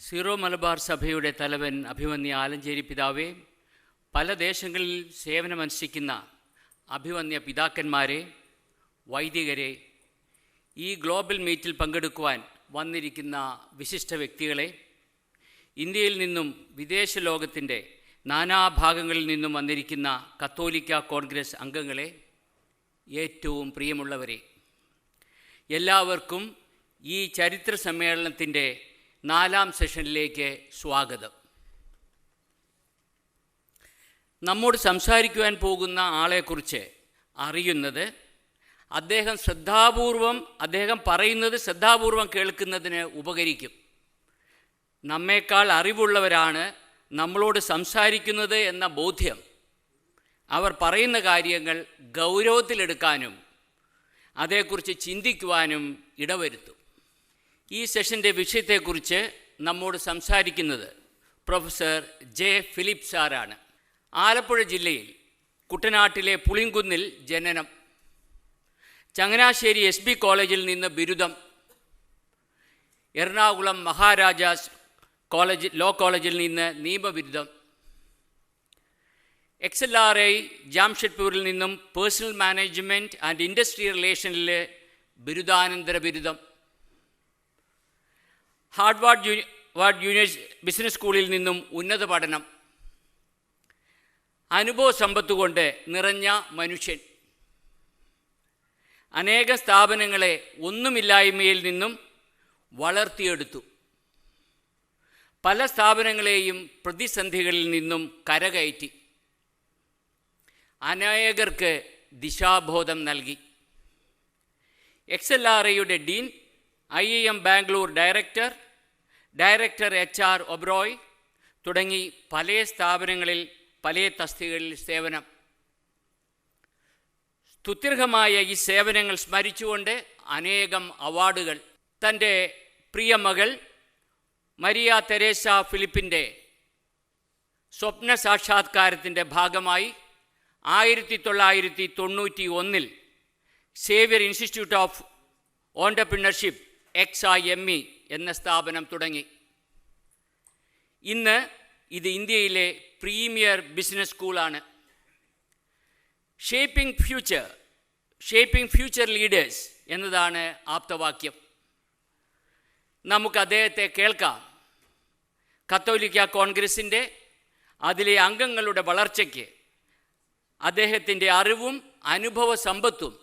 Zero Malabar സഭയുടെ തലവൻ അഭിമന്യ ആലഞ്ചേരി പിതാവേ, പല ദേശങ്ങളിൽ സേവനമനുഷ്ഠിക്കുന്ന അഭിമന്യ പിതാക്കന്മാരെ, വൈദികരെ, ഈ ഗ്ലോബൽ മീറ്റിൽ പങ്കെടുക്കുവാൻ വന്നിരിക്കുന്ന വിശിഷ്ട വ്യക്തികളെ, ഇന്ത്യയിൽ നിന്നും വിദേശ ലോകത്തിൻ്റെ നാനാഭാഗങ്ങളിൽ നിന്നും വന്നിരിക്കുന്ന കത്തോലിക്ക കോൺഗ്രസ് അംഗങ്ങളെ, ഏറ്റവും പ്രിയമുള്ളവരെ, എല്ലാവർക്കും ഈ ചരിത്ര സമ്മേളനത്തിൻ്റെ 4ാം സെഷനിലേക്ക് സ്വാഗതം. നമ്മോട് സംസാരിക്കുവാൻ പോകുന്ന ആളെക്കുറിച്ച് അറിയുന്നത് അദ്ദേഹം പറയുന്നത് ശ്രദ്ധാപൂർവം കേൾക്കുന്നതിന് ഉപകരിക്കും. നമ്മേക്കാൾ അറിവുള്ളവരാണ് നമ്മളോട് സംസാരിക്കുന്നത് എന്ന ബോധ്യം അവർ പറയുന്ന കാര്യങ്ങൾ ഗൗരവത്തിലെടുക്കാനും അതേക്കുറിച്ച് ചിന്തിക്കുവാനും ഇടവരുത്തും. ഈ സെഷൻ്റെ വിഷയത്തെക്കുറിച്ച് നമ്മോട് സംസാരിക്കുന്നത് പ്രൊഫസർ ജെ ഫിലിപ്പ് സാറാണ്. ആലപ്പുഴ ജില്ലയിൽ കുട്ടനാട്ടിലെ പുളിങ്കുന്നിൽ ജനനം. ചങ്ങനാശ്ശേരി SB കോളേജിൽ നിന്ന് ബിരുദം. എറണാകുളം മഹാരാജാസ് ലോ കോളേജിൽ നിന്ന് നിയമബിരുദം. XLRI ജാംഷഡ്പൂരിൽ നിന്നും പേഴ്സണൽ മാനേജ്മെൻറ്റ് ആൻഡ് ഇൻഡസ്ട്രി റിലേഷനിൽ ബിരുദാനന്തര ബിരുദം. ഹാർവാർഡ് ബിസിനസ് സ്കൂളിൽ നിന്നും ഉന്നത പഠനം. അനുഭവ സമ്പത്ത് കൊണ്ട് നിറഞ്ഞ മനുഷ്യൻ. അനേക സ്ഥാപനങ്ങളെ ഒന്നുമില്ലായ്മയിൽ നിന്നും വളർത്തിയെടുത്തു. പല സ്ഥാപനങ്ങളെയും പ്രതിസന്ധികളിൽ നിന്നും കരകയറ്റി. അനേകർക്ക് ദിശാബോധം നൽകി. XLRIയുടെ dean, IIM Bangalore director HR Oberoi തുടങ്ങി പല സ്ഥാപനങ്ങളിൽ പല തസ്തികകളിൽ സേവനം. സ്തുത്യർഹമായ ഈ സേവനങ്ങൾ സ്മരിച്ചുകൊണ്ട് അനേകം അവാർഡുകൾ. തൻ്റെ പ്രിയ മകൾ മരിയ തെരേസ ഫിലിപ്പിൻ്റെ സ്വപ്ന സാക്ഷാത്കാരത്തിൻ്റെ ഭാഗമായി 1991 Xavier institute of entrepreneurship XIME എന്ന സ്ഥാപനം തുടങ്ങി. ഇന്ന് ഇത് ഇന്ത്യയിലെ പ്രീമിയർ ബിസിനസ് സ്കൂളാണ്. ഷേപ്പിംഗ് ഫ്യൂച്ചർ ലീഡേഴ്സ് എന്നതാണ് ആപ്തവാക്യം. നമുക്ക് അദ്ദേഹത്തെ കേൾക്കാം. കത്തോലിക്ക കോൺഗ്രസിൻ്റെ അതിലെ അംഗങ്ങളുടെ വളർച്ചയ്ക്ക് അദ്ദേഹത്തിൻ്റെ അറിവും അനുഭവ സമ്പത്തും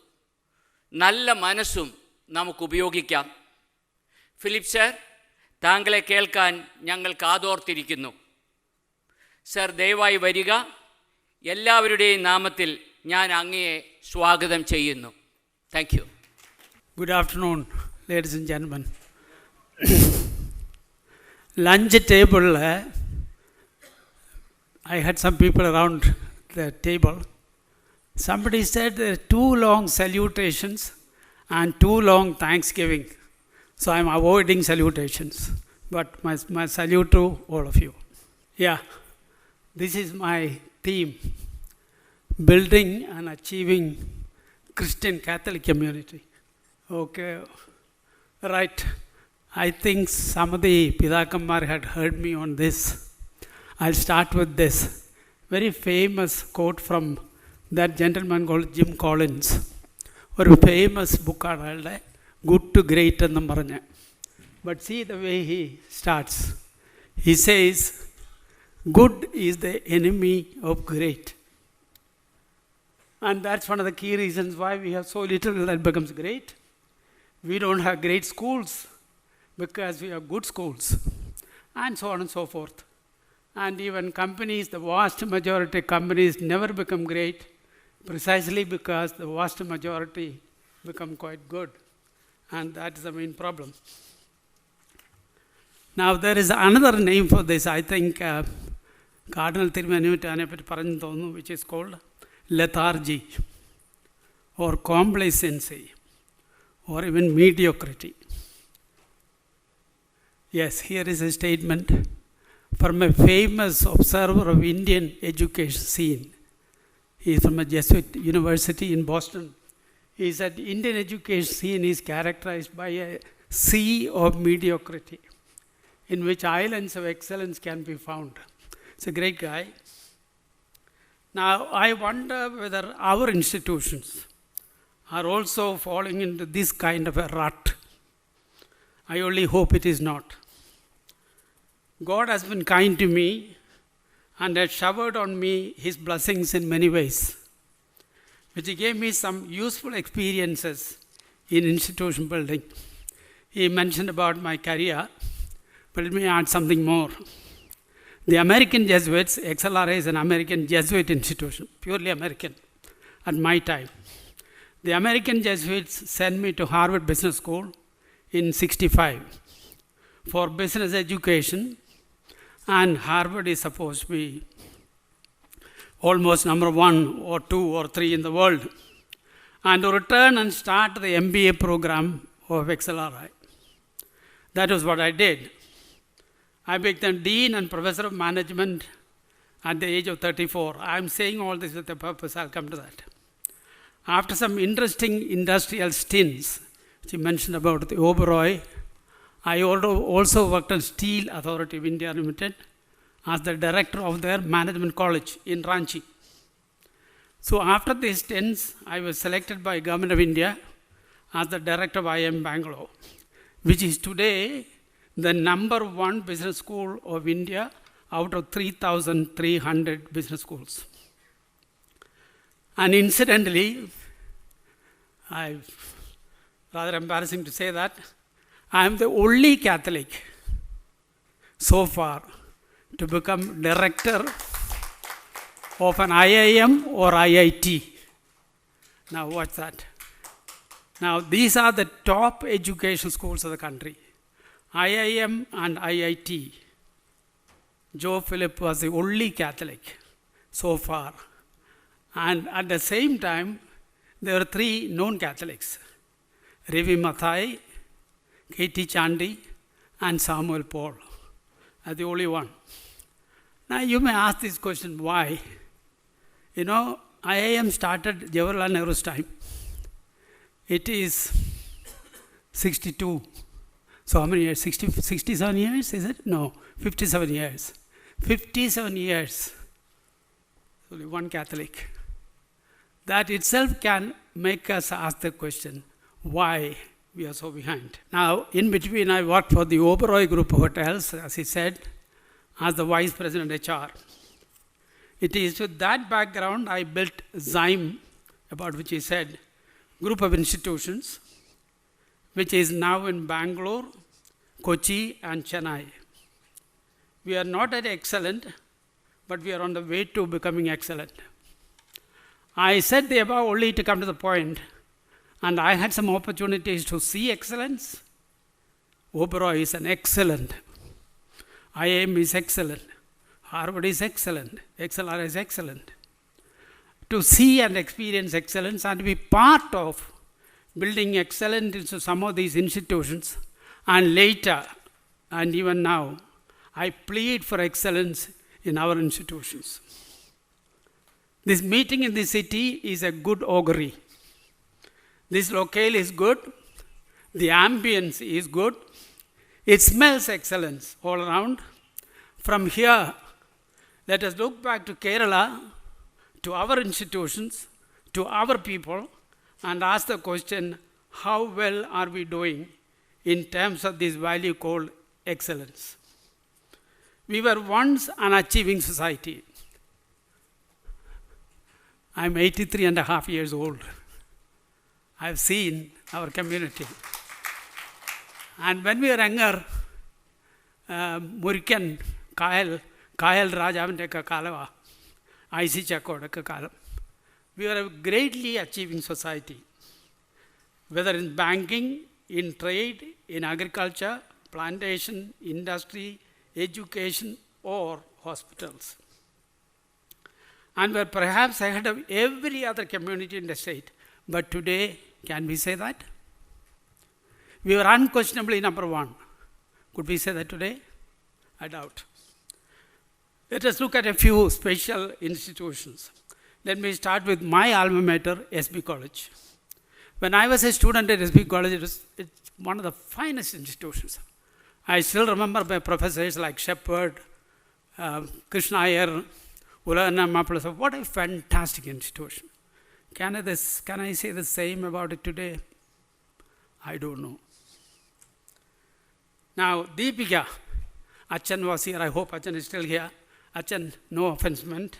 നല്ല മനസ്സും നമുക്ക് ഉപയോഗിക്കാം. ഫിലിപ്പ് സർ, താങ്കളെ കേൾക്കാൻ ഞങ്ങൾ കാതോർത്തിരിക്കുന്നു. സർ, ദയവായി വരിക. എല്ലാവരുടെയും നാമത്തിൽ ഞാൻ അങ്ങയെ സ്വാഗതം ചെയ്യുന്നു. Thank you. Good afternoon, ladies and gentlemen. Lunch table, I had some people around the table. Somebody said there are 2 long salutations and 2 long Thanksgiving. So I'm avoiding salutations, but my salute to all of you. Yeah, this is my theme, building and achieving Christian Catholic community. Okay, right. I think some of the Pidakammar had heard me on this. I'll start with this very famous quote from that gentleman called Jim Collins. ഒരു famous ബുക്കാണ് അയാളുടെ good to great എന്നും പറഞ്ഞ്. But see the way he starts. He says good is the enemy of great. And that's one of the key reasons why we have so little that becomes great. We don't have great schools because we have good schools, and so on and so forth. And even companies, the vast majority of companies never become great precisely because the vast majority become quite good, and that is the main problem. Now there is another name for this. I think Cardinal Thirumanutane പറ്റി പറഞ്ഞു തോന്നുന്നു, which is called lethargy or complacency or even mediocrity. Yes, here is a statement from a famous observer of Indian education scene. He is from a Jesuit university in Boston. He said Indian education scene is characterized by a sea of mediocrity. in which islands of excellence can be found. It's a great guy. Now, I wonder whether our institutions are also falling into this kind of a rut. I only hope it is not. God has been kind to me and has showered on me His blessings in many ways, which gave me some useful experiences in institution building. He mentioned about my career, but let me add something more. The American Jesuits, XLRA is an American Jesuit institution, purely American, at my time. The American Jesuits sent me to Harvard Business School in 1965 for business education, and Harvard is supposed to be almost number 1 or 2 or 3 in the world, and to return and start the MBA program of XLRI. That was what I did. I became Dean and Professor of Management at the age of 34. I'm saying all this with a purpose, I'll come to that. After some interesting industrial stints, which you mentioned about the Oberoi, I also worked on Steel Authority of India Limited as the director of their management college in Ranchi. So after these stints, I was selected by Government of India as the director of IIM Bangalore, which is today the number 1 business school of India out of 3,300 business schools. And incidentally, rather embarrassing to say that, I am the only Catholic so far to become director of an IIM or IIT. Now watch that. Now these are the top education schools of the country. IIM and IIT. Joe Philip was the only Catholic so far. And at the same time, there were 3 known Catholics. Ravi Mathai, K.T. Chandy, and Samuel Paul are the only one. Now you may ask this question, why? You know, IIM started Jawaharlal Nehru's time. It is 62. So how many years? 67 years, is it? No, 57 years. 57 years. Only one Catholic. That itself can make us ask the question, why we are so behind. Now, in between, I worked for the Oberoi Group of Hotels, as he said, as the Vice President HR. It is with that background I built Zyme, about which he said, group of institutions, which is now in Bangalore, Kochi, and Chennai. We are not at excellent, but we are on the way to becoming excellent. I said the above only to come to the point, and I had some opportunities to see excellence. Oberoi is an excellent. IIM is excellent. Harvard is excellent. XLR is excellent. To see and experience excellence and to be part of building excellence into some of these institutions, and later, and even now, I plead for excellence in our institutions. This meeting in the city is a good augury. This locale is good. The ambience is good. It smells excellence all around. From here, let us look back to Kerala, to our institutions, to our people, and ask the question, how well are we doing in terms of this value called excellence? We were once an achieving society. I'm 83 and a half years old. I've seen our community. And when we were younger, Murikan, Kyle Rajavanteka Kalava, IC Chakodaka Kalam, we were a greatly achieving society, whether in banking, in trade, in agriculture, plantation, industry, education, or hospitals. And we're perhaps ahead of every other community in the state. But today, can we say that? We were unquestionably number 1. Could we say that today? I doubt. Let us look at a few special institutions. Let me start with my alma mater, SB College. When I was a student at SB College, it's one of the finest institutions. I still remember my professors like Shepherd, Krishna Iyer, Ulana Maplasa. What a fantastic institution. Can I say the same about it today? I don't know. Now, Deepika, Achan was here. I hope Achan is still here. Achan, no offense meant.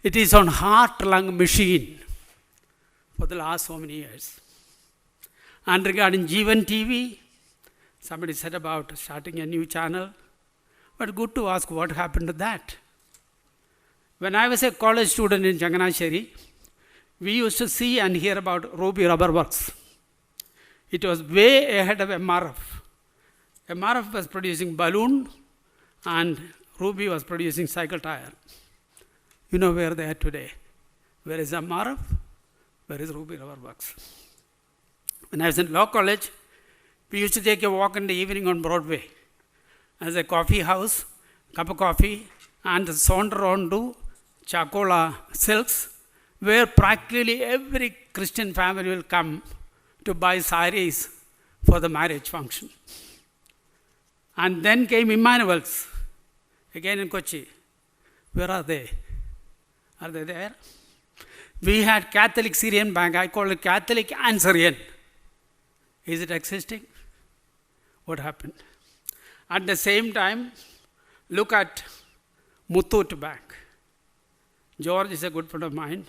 It is on heart-lung machine for the last so many years. And regarding Jeevan TV, somebody said about starting a new channel. But good to ask what happened to that. When I was a college student in Changanasheri, we used to see and hear about Ruby Rubber Works. It was way ahead of MRF. MRF was producing balloon and Ruby was producing cycle tire. You know where they are today. Where is MRF? Where is Ruby Rubber Works? When I was in law college, we used to take a walk in the evening on Broadway. As a coffee house, cup of coffee, and saunter on to Chakola Silks, where practically every Christian family will come to buy saris for the marriage function. And then came Emmanuel's, again in Kochi. Where are they? Are they there? We had Catholic Syrian Bank. I call it Catholic and Syrian. Is it existing? What happened? At the same time, look at Muthoot Bank. George is a good friend of mine.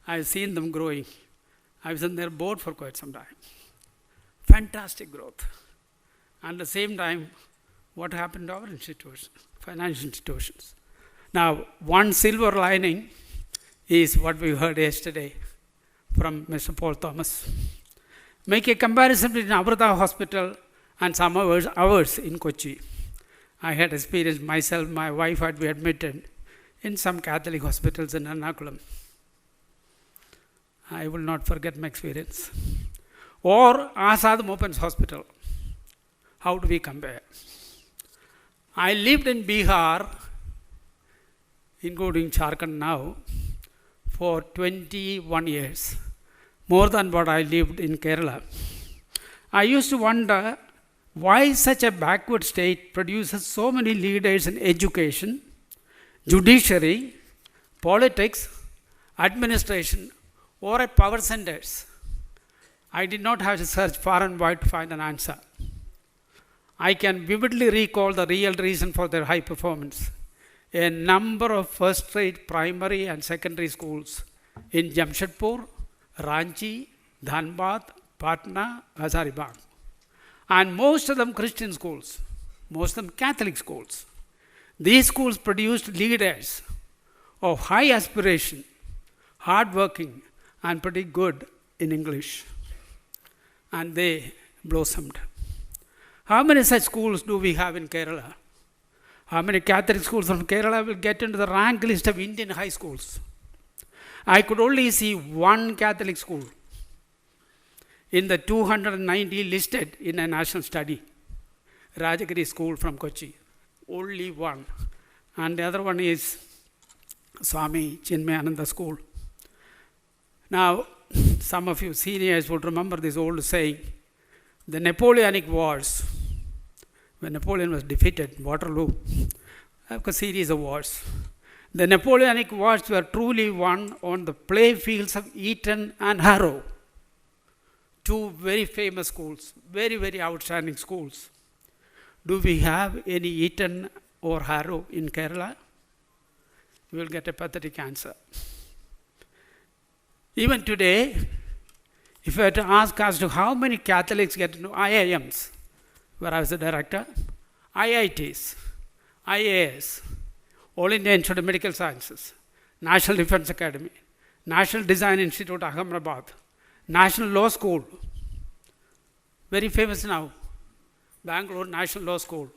I've seen them growing. I was on their board for quite some time. Fantastic growth. At the same time, what happened to our institutions, financial institutions? Now, one silver lining is what we heard yesterday from Mr. Paul Thomas. Make a comparison between Amrita Hospital and some hours in Kochi. I had experienced myself, my wife had been admitted in some Catholic hospitals in Ernakulam. I will not forget my experience. Or Asad Mopens Hospital. How do we compare? I lived in Bihar, including Jharkhand now, for 21 years, more than what I lived in Kerala. I used to wonder why such a backward state produces so many leaders in education, judiciary, politics, administration, or at power centers. I did not have to search far and wide to find an answer. I can vividly recall the real reason for their high performance. A number of first-rate primary and secondary schools in Jamshedpur, Ranchi, Dhanbad, Patna, Hazaribagh. And most of them Christian schools, most of them Catholic schools. These schools produced leaders of high aspiration, hardworking, and pretty good in English. And they blossomed. How many such schools do we have in Kerala? How many Catholic schools from Kerala will get into the rank list of Indian high schools? I could only see one Catholic school in the 290 listed in a national study. Rajagiri School from Kochi. Only one. And the other one is Swami Chinmayananda School. Now, some of you seniors would remember this old saying, the Napoleonic Wars, when Napoleon was defeated, Waterloo, a series of wars. The Napoleonic Wars were truly won on the play fields of Eton and Harrow. Two very famous schools, very, very outstanding schools. Do we have any Eton or Harrow in Kerala? You will get a pathetic answer. Even today, if you were to ask as to how many Catholics get into IIMs, where I was the director, IITs, IAS, All India Institute of Medical Sciences, National Defense Academy, National Design Institute, Ahmedabad, National Law School, very famous now, Bangalore National Law School.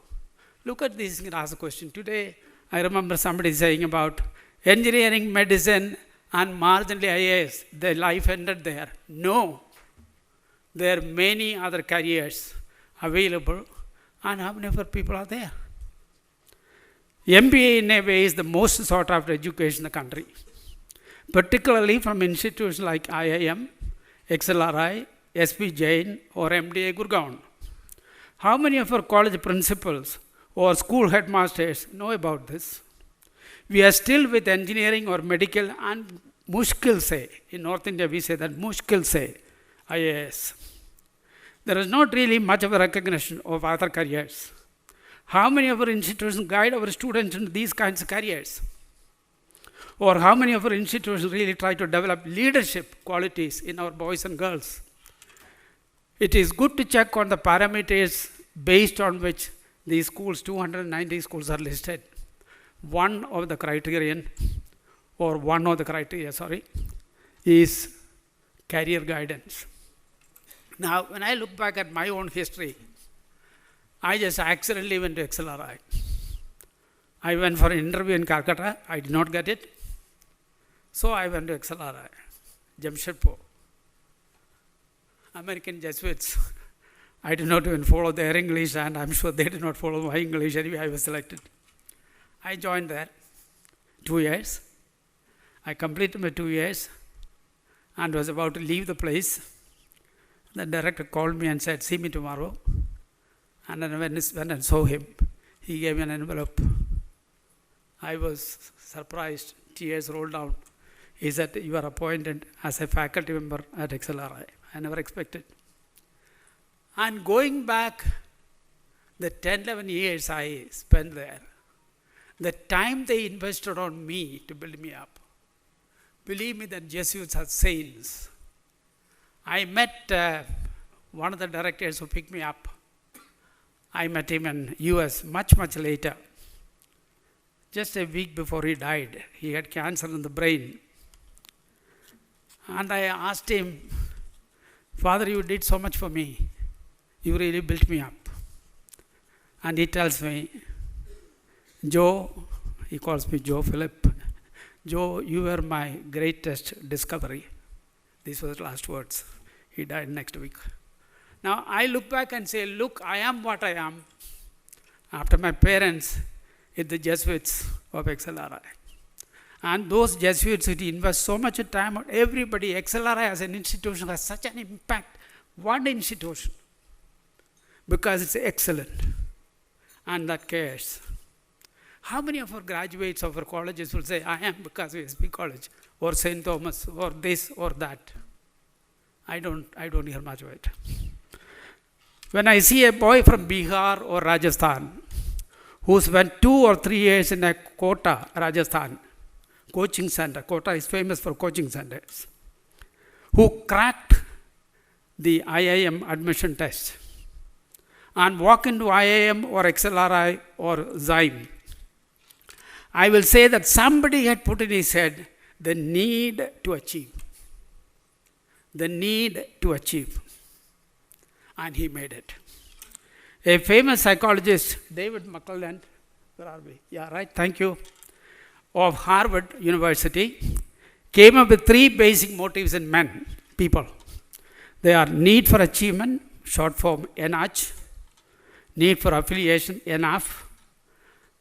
Look at these and ask a question. Today, I remember somebody saying about engineering, medicine, and marginally IAS, their life ended there. No. There are many other careers available, and how many of people are there? MBA in a way is the most sought after education in the country, particularly from institutions like IIM, XLRI, SP Jain, or MDA Gurgaon. How many of our college principals or school headmasters know about this? We are still with engineering or medical and mushkil se. In North India, we say that mushkil se, IAS. There is not really much of a recognition of other careers. How many of our institutions guide our students into these kinds of careers? Or how many of our institutions really try to develop leadership qualities in our boys and girls? It is good to check on the parameters based on which these schools, 290 schools are listed. One of the criteria is career guidance. Now, when I look back at my own history, I just accidentally went to XLRI. I went for an interview in Calcutta. I did not get it. So I went to XLRI, Jamshedpur. American Jesuits. I did not even follow their English, and I'm sure they did not follow my English. Anyway, I was selected. I joined there 2 years. I completed my 2 years and was about to leave the place. The director called me and said, "See me tomorrow." And then when I went and saw him, he gave me an envelope. I was surprised. Tears rolled down. He said, "You are appointed as a faculty member at XLRI." I never expected. And going back the 10, 11 years I spent there, the time they invested on me to build me up, believe me that Jesuits are saints. I met one of the directors who picked me up. I met him in US much, much later. Just a week before he died, he had cancer in the brain. And I asked him, "Father, you did so much for me. You really built me up." And he tells me, "Joe," he calls me Joe Philip, "Joe, you were my greatest discovery." These were the last words. He died next week. Now, I look back and say, look, I am what I am after my parents in the Jesuits of XLRI. And those Jesuits who invest so much time on everybody, XLRI as an institution has such an impact. One institution, because it's excellent and that cares. How many of our graduates of our colleges will say, "I am because of SB College or St. Thomas or this or that"? I don't hear much of it. When I see a boy from Bihar or Rajasthan who spent 2 or 3 years in a Kota, Rajasthan, coaching center, Kota is famous for coaching centers, who cracked the IIM admission test and walk into IIM or XLRI or Zyme, I will say that somebody had put in his head the need to achieve. The need to achieve. And he made it. A famous psychologist, David McClelland, where are we? Yeah, right, thank you, of Harvard University, came up with 3 basic motives in men, people. They are need for achievement, short form NH, need for affiliation, NF,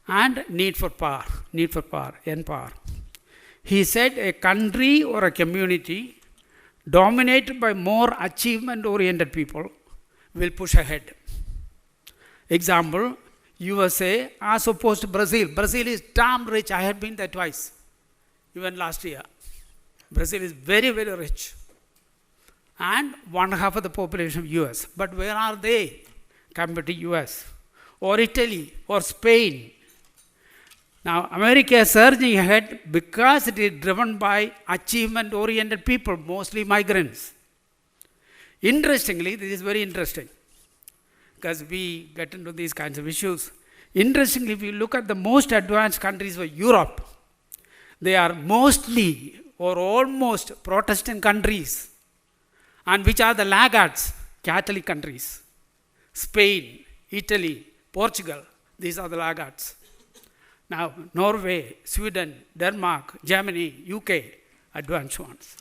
and need for power, NPower. He said a country or a community dominated by more achievement-oriented people will push ahead. Example, USA as opposed to Brazil. Brazil is damn rich. I had been there twice, even last year. Brazil is very, very rich. And 1/2 of the population of US. But where are they compared to US? Or Italy, or Spain? Now, America is surging ahead because it is driven by achievement-oriented people, mostly migrants. Interestingly, this is very interesting because we get into these kinds of issues. Interestingly, if you look at the most advanced countries of Europe, they are mostly or almost Protestant countries. And which are the laggards? Catholic countries. Spain, Italy, Portugal, these are the laggards. Now, Norway, Sweden, Denmark, Germany, UK, advanced ones.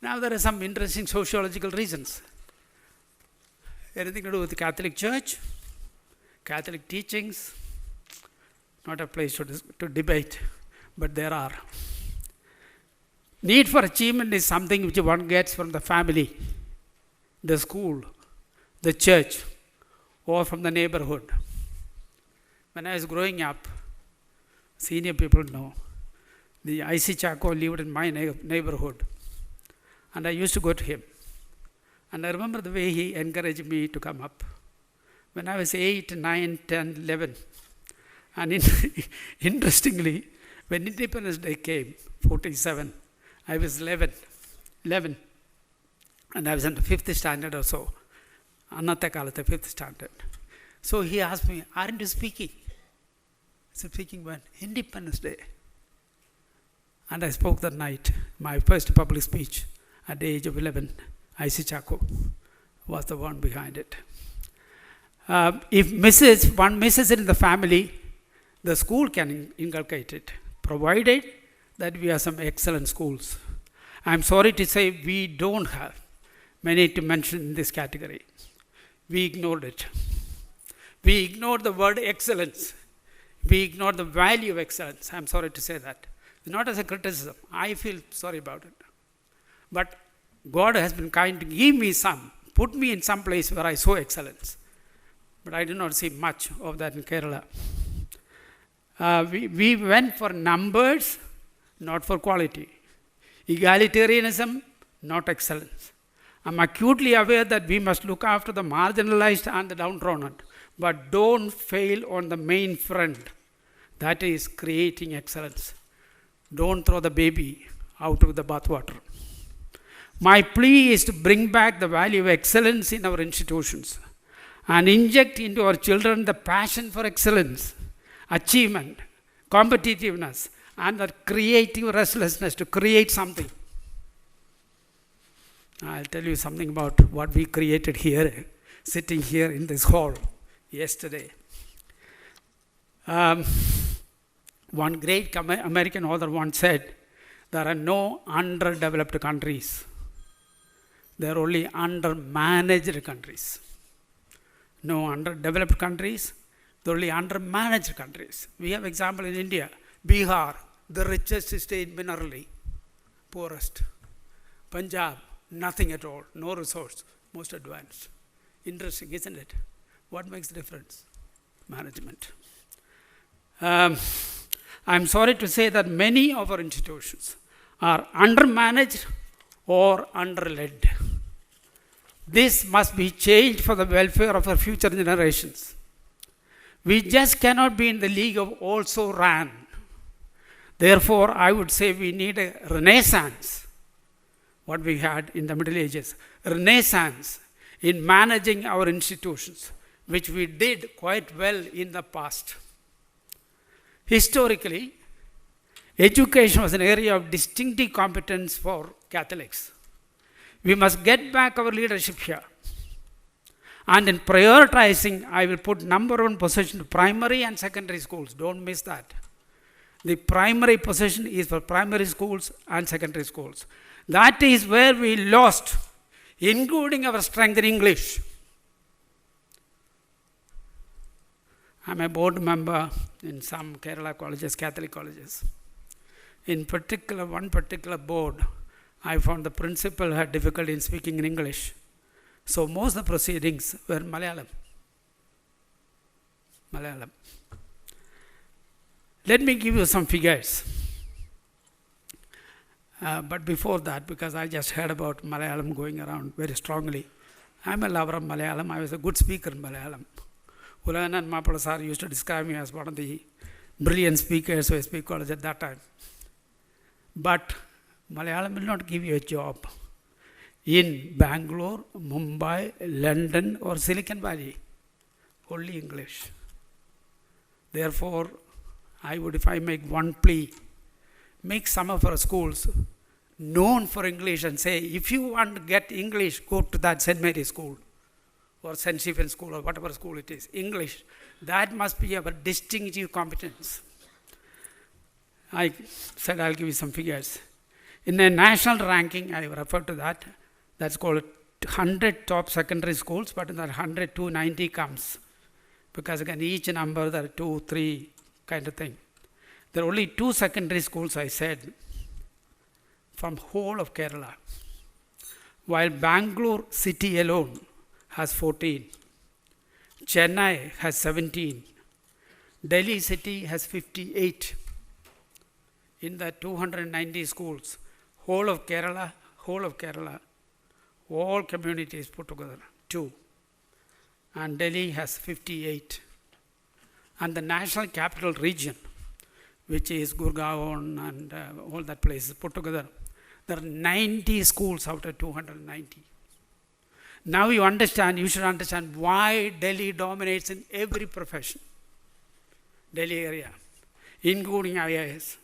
Now, there are some interesting sociological reasons. Anything to do with the Catholic Church, Catholic teachings, not a place to debate, but there are. Need for achievement is something which one gets from the family, the school, the church, or from the neighborhood. When I was growing up, senior people know, the I.C. Chacko lived in my neighborhood, and I used to go to him. And I remember the way he encouraged me to come up. When I was 8, 9, 10, 11, and interestingly, when Independence Day came, 47, I was 11, and I was in the 5th standard or so, Annatha Kalatha, 5th standard. So he asked me, aren't you speaking? I said, speaking when? Independence Day. And I spoke that night, my first public speech at the age of 11. I.C. Chacko was the one behind it. If one misses it in the family, the school can inculcate it, provided that we have some excellent schools. I'm sorry to say we don't have many to mention in this category. We ignored it. We ignored the word excellence. We ignored the value of excellence. I'm sorry to say that. Not as a criticism. I feel sorry about it. But God has been kind to give me some, put me in some place where I saw excellence. But I did not see much of that in Kerala. We went for numbers, not for quality. Egalitarianism, not excellence. I'm acutely aware that we must look after the marginalized and the downtrodden, but don't fail on the main front. That is creating excellence. Don't throw the baby out of the bathwater. My plea is to bring back the value of excellence in our institutions and inject into our children the passion for excellence, achievement, competitiveness, and the creative restlessness to create something. I'll tell you something about what we created here, sitting here in this hall yesterday. One great American author once said, there are no underdeveloped countries. There are only undermanaged countries. No underdeveloped countries, there are only undermanaged countries. We have example in India, Bihar, the richest state minerally, poorest. Punjab, nothing at all, no resource, most advanced. Interesting, isn't it? What makes the difference? Management. I'm sorry to say that many of our institutions are undermanaged or underled. This must be changed for the welfare of our future generations. We just cannot be in the league of also ran. Therefore, I would say we need a renaissance, what we had in the Middle Ages, renaissance in managing our institutions, which we did quite well in the past. Historically, education was an area of distinctive competence for Catholics. We must get back our leadership here. And in prioritizing, I will put number one position to primary and secondary schools. Don't miss that. The primary position is for primary schools and secondary schools. That is where we lost, including our strength in English. I'm a board member in some Kerala colleges, Catholic colleges. In particular, one particular board, I found the principal had difficulty in speaking in English. So most of the proceedings were Malayalam. Let me give you some figures. But before that, because I just heard about Malayalam going around very strongly, I'm a lover of Malayalam. I was a good speaker in Malayalam. Ulanan Mapala sir used to describe me as one of the brilliant speakers who speak college at that time. But Malayalam will not give you a job in Bangalore, Mumbai, London, or Silicon Valley. Only English. Therefore, I would, if I make one plea, make some of our schools known for English and say, if you want to get English, go to that St. Mary's School or St. Stephen's School or whatever school it is. English, that must be our distinctive competence. I said I'll give you some figures. In a national ranking, I refer to that, that's called 100 top secondary schools, but in that 100, 290 comes. Because again, each number, there are 2, 3 kind of thing. There are only 2 secondary schools, I said, from whole of Kerala. While Bangalore city alone has 14. Chennai has 17. Delhi city has 58. In the 290 schools, whole of Kerala, all communities put together, 2. And Delhi has 58. And the national capital region, which is Gurgaon and all that places put together, there are 90 schools out of 290. Now you should understand why Delhi dominates in every profession. Delhi area, including IIS.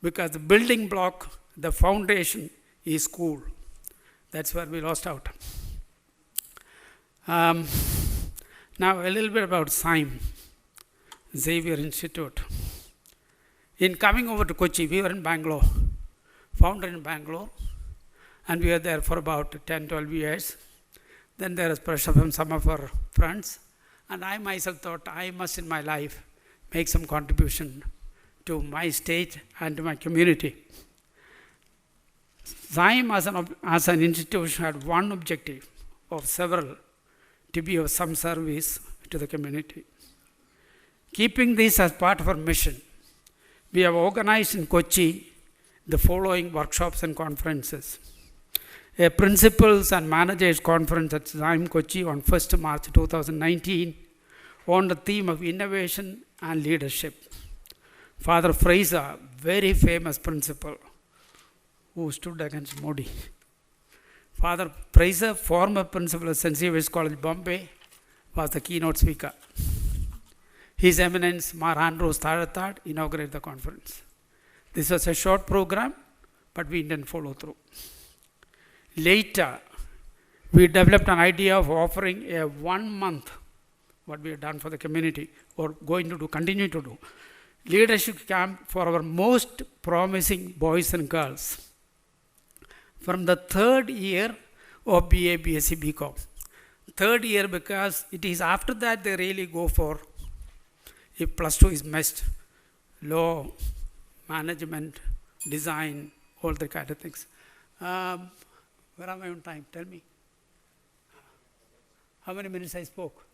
Because the building block, the foundation is school. That's where we lost out. Now a little bit about SIME, Xavier Institute. In coming over to Kochi, we were in Bangalore, founded in Bangalore, and we were there for about 10, 12 years. Then there was pressure from some of our friends, and I myself thought I must in my life make some contribution to my state and to my community. SIME as an institution had one objective of several, to be of some service to the community. Keeping this as part of our mission, we have organized in Kochi the following workshops and conferences. A Principals and Managers Conference at SIME Kochi on 1st March 2019 on the theme of innovation and leadership. Father Fraser, very famous principal, who stood against Modi. Father Fraser, former principal of St. Xavier's College, Bombay, was the keynote speaker. His Eminence, Mar Andrews Tharathad, inaugurated the conference. This was a short program, but we didn't follow through. Later, we developed an idea of offering a 1 month, what we have done for the community, or going to do, continue to do, leadership camp for our most promising boys and girls from the 3rd year of BA, BSc, BCom. 3rd year because it is after that they really go for, if plus 2 is missed, law, management, design, all the kind of things. Where am I on time? Tell me. How many minutes I spoke?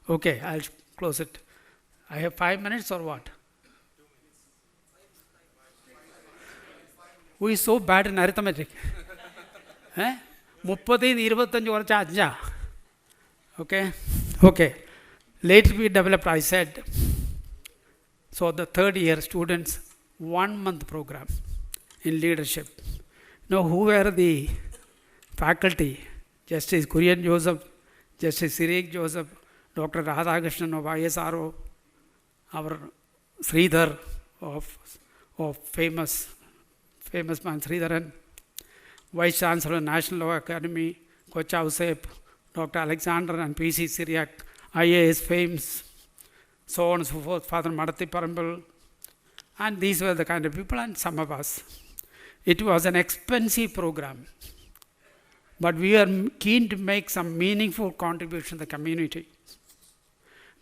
Okay, I'll close it. I have 5 minutes or what? 2 minutes. Who is so bad in arithmetic? 30 25 കുറച്ച് 5. Okay. Later we developed, I said, so the 3rd year students, 1 month program in leadership. Now who were the faculty? Justice Kurian Joseph, Justice Sirik Joseph, Dr. Radhakrishnan of ISRO, our Sridhar of famous man Sridharan, Vice Chancellor of National Law Academy, Kocha Usep, Dr. Alexander and P.C. Syriac, IAS fames, so on and so forth, Father Marathi Parambal, and these were the kind of people, and some of us. It was an expensive program, but we are keen to make some meaningful contribution to the community,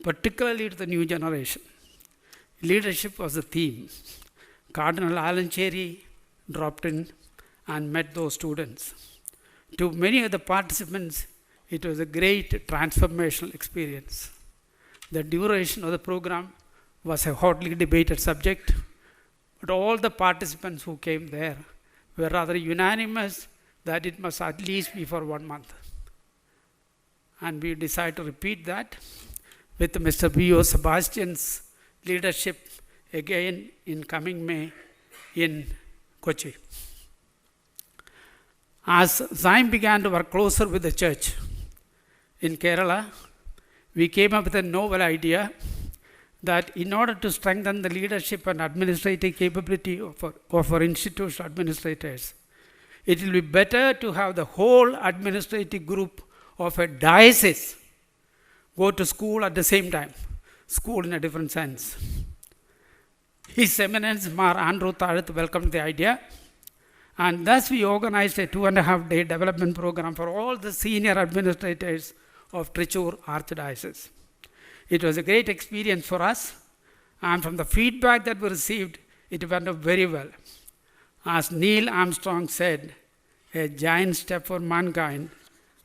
particularly to the new generation. Leadership was the theme. Cardinal Alan Cherry dropped in and met those students. To many of the participants, it was a great transformational experience. The duration of the program was a hotly debated subject, but all the participants who came there were rather unanimous that it must at least be for 1 month. And we decided to repeat that with Mr. B.O. Sebastian's leadership again in coming May in Kochi. As SIME began to work closer with the church in Kerala, we came up with a novel idea that in order to strengthen the leadership and administrative capability of our institutional administrators, it will be better to have the whole administrative group of a diocese go to school at the same time. School in a different sense. His Eminence Mar Andrew Tharath welcomed the idea, and thus we organized a 2.5-day development program for all the senior administrators of Trichur Archdiocese. It was a great experience for us, and from the feedback that we received, it went up very well. As Neil Armstrong said, a giant step for mankind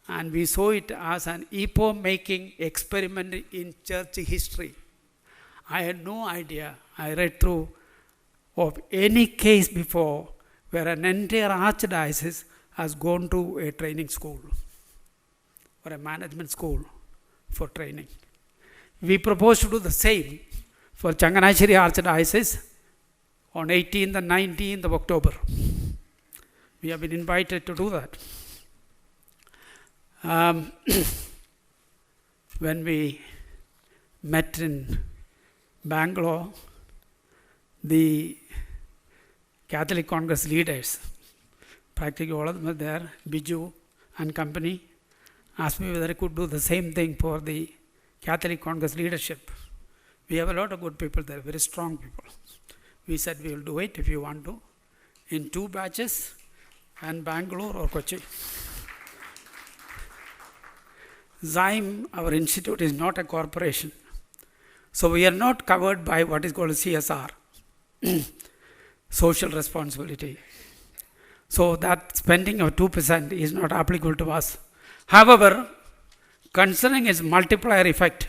And we saw it as an epoch-making experiment in church history. I had no idea. I read through of any case before where an entire archdiocese has gone to a training school or a management school for training. We propose to do the same for Changanasheri Archdiocese on 18th and 19th of October. We have been invited to do that. When we met in Bangalore, the Catholic Congress leaders, practically all of them were there, Biju and company, asked me whether I could do the same thing for the Catholic Congress leadership. We have a lot of good people there, very strong people. We said we will do it if you want to, in 2 batches, and Bangalore or Kochi. Zyme, our institute, is not a corporation. So we are not covered by what is called CSR, social responsibility. So that spending of 2% is not applicable to us. However, considering its multiplier effect,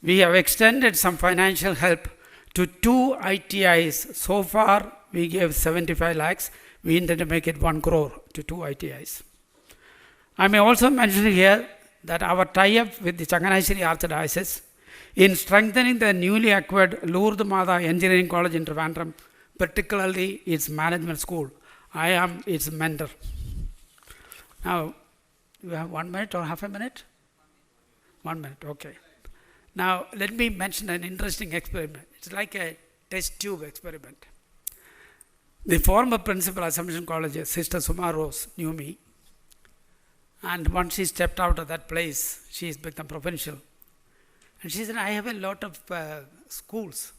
we have extended some financial help to 2 ITIs. So far, we gave 75 lakhs. We intend to make it 1 crore to 2 ITIs. I may also mention here that our tie-up with the Changanasheri Archdiocese in strengthening the newly acquired Lourdes Mada Engineering College in Trivandrum, particularly its management school. I am its mentor. Now, you have 1 minute or half a minute? 1 minute, okay. Now, let me mention an interesting experiment. It's like a test tube experiment. The former principal of Assumption College, Sister Suma Rose, knew me. And once she stepped out of that place, she has become provincial. And she said, I have a lot of schools,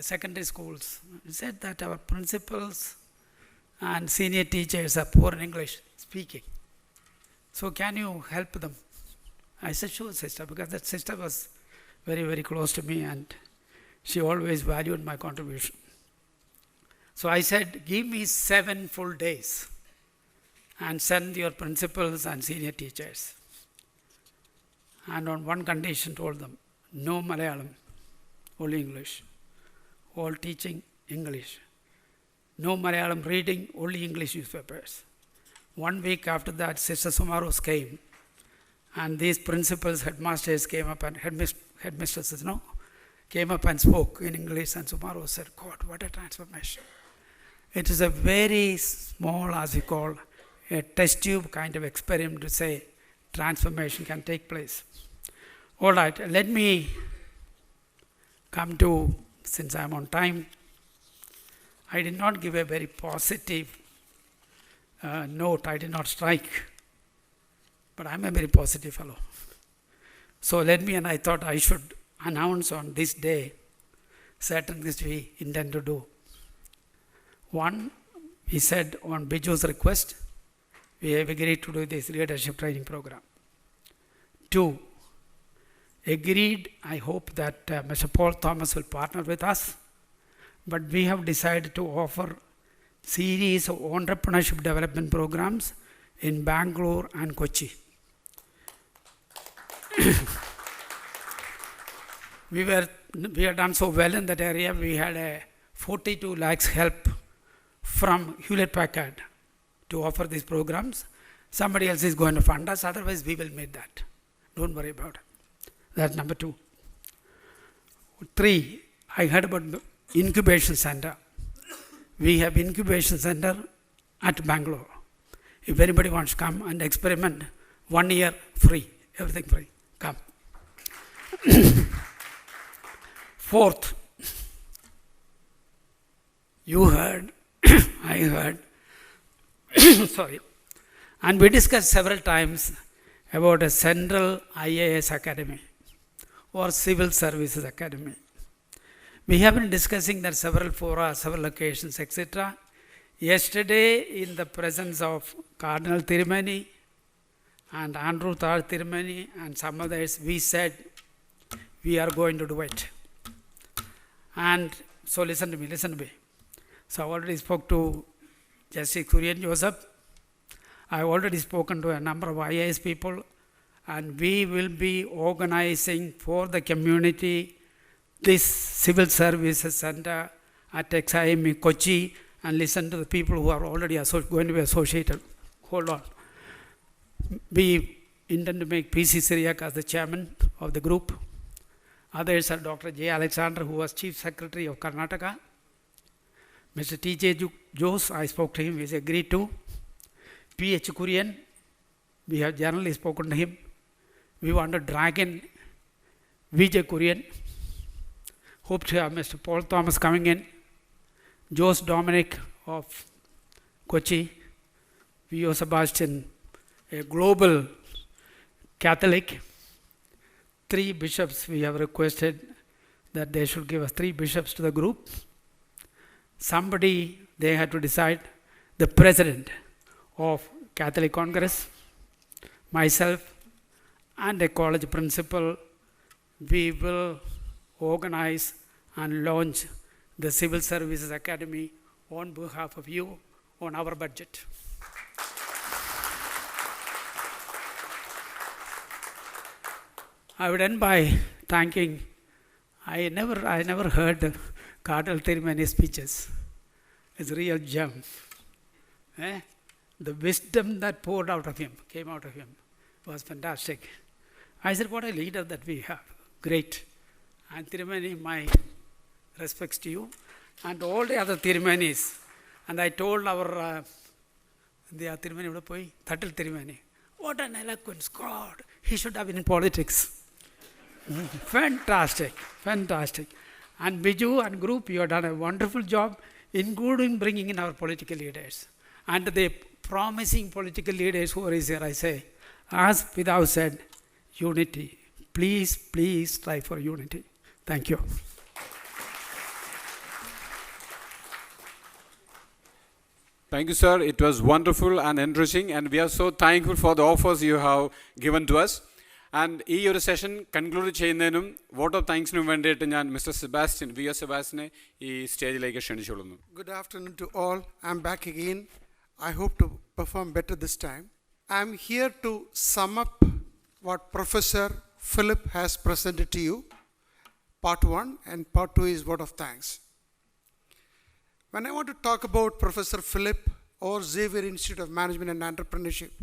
secondary schools. She said that our principals and senior teachers are poor in English speaking. So can you help them? I said, sure, sister, because that sister was very, very close to me and she always valued my contribution. So I said, give me 7 full days and send your principals and senior teachers. And on one condition told them, no Malayalam, only English. All teaching English. No Malayalam reading, only English newspapers. 1 week after that, Sister Sumaros came. And these principals, headmasters came up and headmistresses, came up and spoke in English. And Sumaros said, God, what a transformation. It is a very small, as we call, a test tube kind of experiment to say transformation can take place. All right, let me come to, since I am on time, I did not give a very positive note, I did not strike, but I am a very positive fellow. So and I thought I should announce on this day certain things we intend to do. 1, we said on Biju's request, we have agreed to do this leadership training program. 2, agreed, I hope that Mr. Paul Thomas will partner with us, but we have decided to offer series of entrepreneurship development programs in Bangalore and Kochi. We had done so well in that area, we had a 42 lakhs help from Hewlett Packard to offer these programs. Somebody else is going to fund us, otherwise we will make that. Don't worry about it. That's number 2. 3, I heard about incubation center. We have incubation center at Bangalore. If anybody wants to come and experiment, 1 year free, everything free, come. 4th, you heard, I heard, sorry, and we discussed several times about a central IAS academy or civil services academy. We have been discussing that several fora, several occasions, etc. Yesterday, in the presence of Cardinal Tirumani and Andrew Thar Tirumani and some others, we said we are going to do it. And so listen to me. So I already spoke to Justice Kurian Joseph. I've already spoken to a number of IAS people, and we will be organizing for the community this civil services center at XIME Kochi, and listen to the people who are already going to be associated. Hold on. We intend to make P.C. Syriac as the chairman of the group. Others are Dr. J. Alexander, who was Chief Secretary of Karnataka. Mr. T.J. Jose, I spoke to him, he's agreed to. P.H. Kurian, we have generally spoken to him. We want to drag in Vijay Kurian. Hope to have Mr. Paul Thomas coming in. Jose Dominic of Kochi. V.O. Sebastian, a global Catholic. 3 bishops, we have requested that they should give us 3 bishops to the group. Somebody, they had to decide, the president of Catholic Congress, myself, and a college principal. We will organize and launch the Civil Services Academy on behalf of you on our budget. I would end by thanking, I never heard Cardinal Thirimani's speeches. It's a real gem. The wisdom that poured out of him, came out of him, was fantastic. I said, what a leader that we have. Great. And Thirimani, my respects to you and all the other Thirimanis. And I told our Thirimani, Thatil Thirimani, what an eloquence, God, he should have been in politics. Fantastic, fantastic. And Biju and group, you have done a wonderful job, including bringing in our political leaders. And the promising political leaders who are here, I say, as Pidao said, unity. Please, please strive for unity. Thank you. Thank you, sir. It was wonderful and enriching, and we are so thankful for the offers you have given to us. And this session conclude ചെയ്യുന്നതിനും vote of thanks നും വേണ്ടിയിട്ട് ഞാൻ Mr. Sebastian, V.S. Sebastian ഈ സ്റ്റേജിലേക്ക് ക്ഷണിച്ചുകൊള്ളുന്നു. Good afternoon to all. I'm back again. I hope to perform better this time. I'm here to sum up what Professor Philip has presented to you. Part 1 and part 2 is vote of thanks. When I want to talk about Professor Philip or Xavier Institute of Management and Entrepreneurship,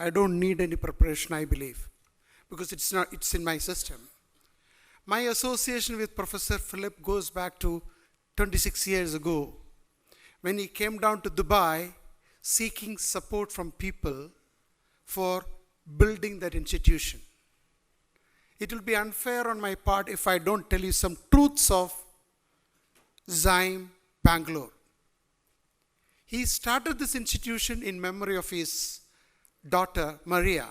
I don't need any preparation, I believe, because it's in my system. My association with Professor Philip goes back to 26 years ago, when he came down to Dubai seeking support from people for building that institution. It will be unfair on my part if I don't tell you some truths of Xime Bangalore. He started this institution in memory of his daughter Maria.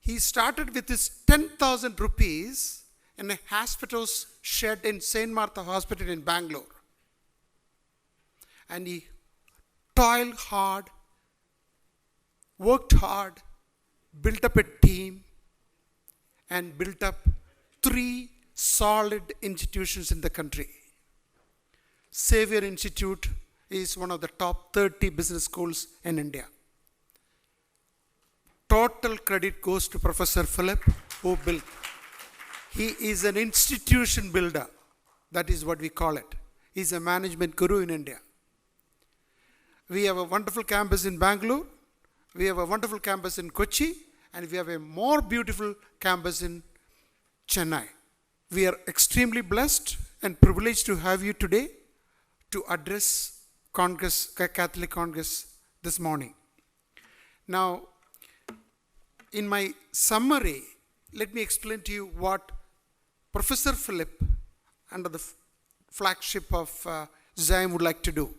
He started with his 10,000 rupees in a hospital's shed in St. Martha Hospital in Bangalore. And he toiled hard, worked hard, built up a team, and built up 3 solid institutions in the country. Xavier Institute is one of the top 30 business schools in India. Total credit goes to Professor Philip, who built. He is an institution builder. That is what we call it. He is a management guru in India. We have a wonderful campus in Bangalore. We have a wonderful campus in Kochi. And we have a more beautiful campus in Chennai. We are extremely blessed and privileged to have you today to address Congress, Catholic Congress this morning. Now, in my summary, let me explain to you what Professor Philip, under the flagship of Xime, would like to do.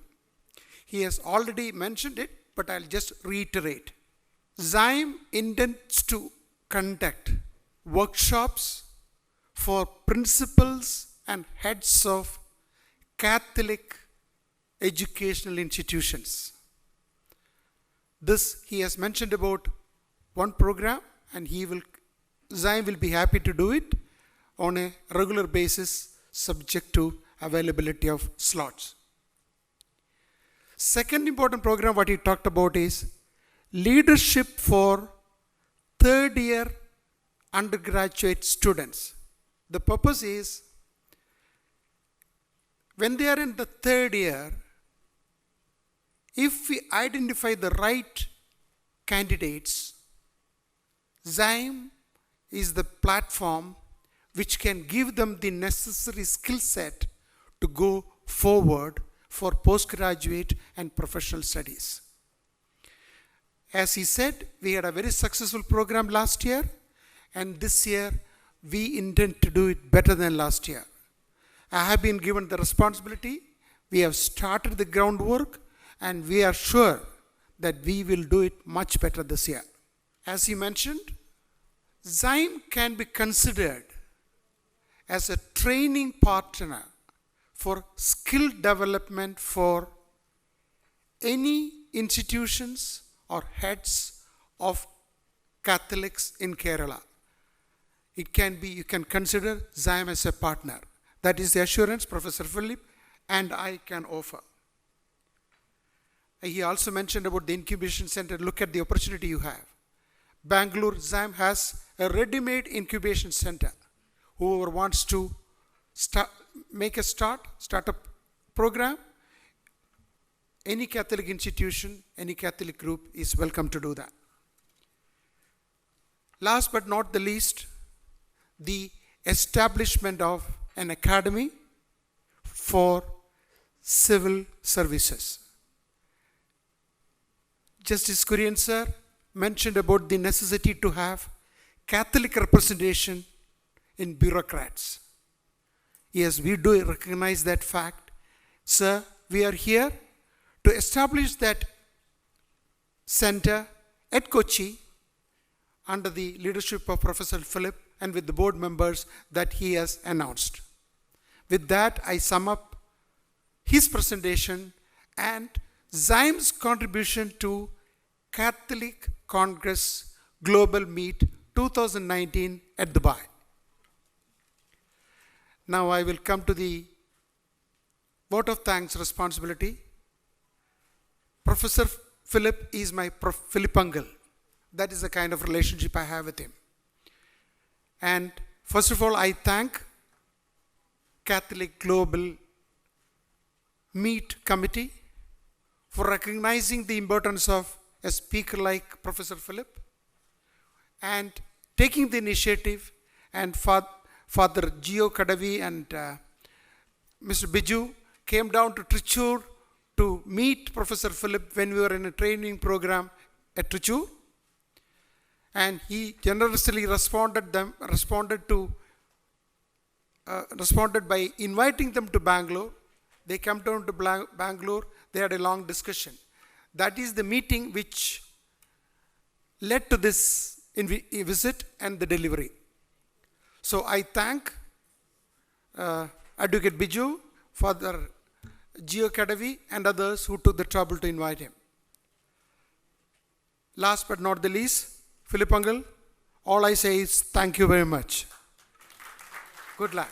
He has already mentioned it, but I'll just reiterate. Xime intends to conduct workshops for principals and heads of Catholic educational institutions. This he has mentioned about one program, and Xime will be happy to do it on a regular basis, subject to availability of slots. Second important program what he talked about is leadership for third year undergraduate students. The purpose is, when they are in the third year, if we identify the right candidates, Zyme is the platform which can give them the necessary skill set to go forward for postgraduate and professional studies. As he said, we had a very successful program last year, and this year we intend to do it better than last year. I have been given the responsibility. We have started the groundwork, and we are sure that we will do it much better this year. As he mentioned, Zyme can be considered as a training partner for skill development for any institutions or heads of Catholics in Kerala. It can be, you can consider Zyme as a partner. That is the assurance Professor Philip and I can offer. He also mentioned about the incubation center. Look at the opportunity you have. Bangalore Zyme has a ready-made incubation center. Whoever wants to start a program, any Catholic institution, any Catholic group is welcome to do that. Last but not the least, the establishment of an academy for civil services. Justice Kurian sir mentioned about the necessity to have Catholic representation in bureaucrats. Yes, we do recognize that fact. Sir, we are here to establish that center at Kochi under the leadership of Professor Philip and with the board members that he has announced. With that, I sum up his presentation and Zyme's contribution to Catholic Congress Global Meet 2019 at Dubai. Now I will come to the vote of thanks responsibility. Professor Philip is my Philip uncle. That is the kind of relationship I have with him. And first of all, I thank Catholic Global Meet Committee for recognizing the importance of a speaker like Professor Philip and taking the initiative, and Father Gio Kadavi and Mr. Biju came down to Trichur to meet Professor Philip when we were in a training program at Trichur, and he generously responded by inviting them to Bangalore. They came down to Bangalore. They had a long discussion. That is the meeting which led to this visit and the delivery. So I thank Advocate Biju, Father Gio Kadavi and others who took the trouble to invite him. Last but not the least, Philip uncle, all I say is thank you very much. Good luck.